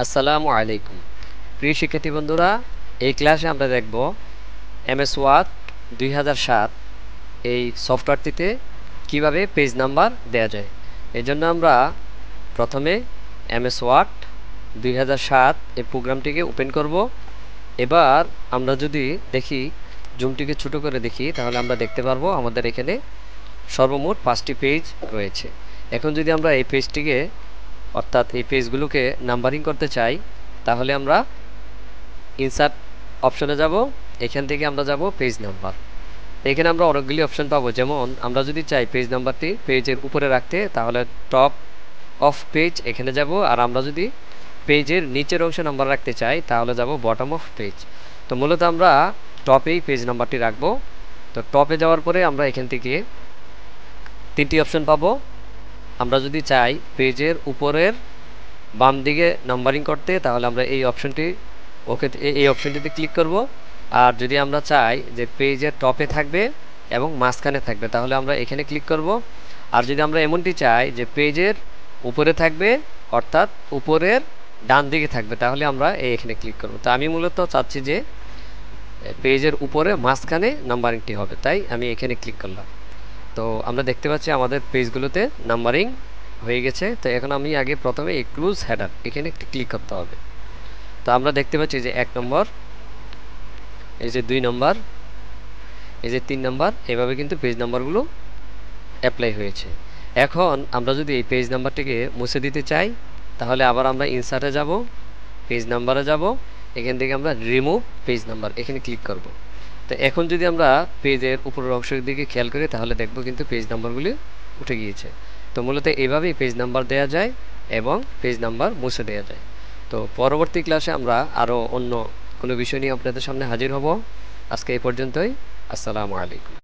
আসসালামু আলাইকুম প্রিয় শিক্ষার্থী বন্ধুরা, এই ক্লাসে আমরা দেখব এমএস ওয়ার্ড 2007 এই সফটওয়্যারটিতে কিভাবে পেজ নাম্বার দেওয়া যায়। এই জন্য আমরা প্রথমে এমএস ওয়ার্ড 2007 এই প্রোগ্রামটিকে ওপেন করব। এবার আমরা যদি দেখি, জুমটিকে ছোট করে দেখি, তাহলে আমরা দেখতে পারবো আমাদের এখানে সর্বমোট 5টি পেজ রয়েছে। এখন যদি আমরা এই পেজটিকে অর্থাৎ এই পেজগুলোকে নাম্বারিং করতে চাই, তাহলে আমরা ইনসার্ট অপশনে যাব। এখান থেকে আমরা যাব পেজ নাম্বার। এখানে আমরা অনেকগুলি অপশন পাবো। যেমন আমরা যদি চাই পেজ নাম্বারটি পেজের উপরে রাখতে, তাহলে টপ অফ পেজ এখানে যাব। আর আমরা যদি পেজের নিচের অংশে নাম্বার রাখতে চাই, তাহলে যাব বটম অফ পেজ। তো মূলত আমরা টপেই পেজ নাম্বারটি রাখবো। তো টপে যাওয়ার পরে আমরা এখান থেকে 3টি অপশন পাবো। আমরা যদি চাই পেজের উপরের বাম দিকে নাম্বারিং করতে, তাহলে আমরা এই অপশনটিতে ক্লিক করব। আর যদি আমরা চাই যে পেজের টপে থাকবে এবং মাঝখানে থাকবে, তাহলে আমরা এখানে ক্লিক করব। আর যদি আমরা এমনটি চাই যে পেজের উপরে থাকবে অর্থাৎ উপরের ডান দিকে থাকবে, তাহলে আমরা এখানে ক্লিক করব। তো আমি মূলত চাচ্ছি যে পেজের উপরে মাঝখানে নাম্বারিংটি হবে, তাই আমি এখানে ক্লিক করলাম। তো আমরা দেখতে পাচ্ছি আমাদের পেজগুলোতে নাম্বারিং হয়ে গেছে। তো এখন আমি আগে প্রথমে ক্লোজ হেডার এখানে একটি ক্লিক করতে হবে। তো আমরা দেখতে পাচ্ছি যে 1 নম্বর, এই যে 2 নম্বর, এই যে 3 নম্বর, এভাবে কিন্তু পেজ নাম্বারগুলো অ্যাপ্লাই হয়েছে। এখন আমরা যদি এই পেজ নাম্বারটিকে মুছে দিতে চাই, তাহলে আবার আমরা ইনসার্টে যাব, পেজ নাম্বারে যাব, এখান থেকে আমরা রিমুভ পেজ নাম্বার এখানে ক্লিক করব। তো এখন যদি আমরা পেজের উপরের অংশের দিকে খেয়াল করি, তাহলে দেখব কিন্তু পেজ নাম্বারগুলি উঠে গিয়েছে। তো মূলত এইভাবেই পেজ নাম্বার দেওয়া যায় এবং পেজ নাম্বার মুছে দেওয়া যায়। তো পরবর্তী ক্লাসে আমরা আরও অন্য কোনো বিষয় নিয়ে আপনাদের সামনে হাজির হব। আজকে এই পর্যন্তই। আসসালামু আলাইকুম।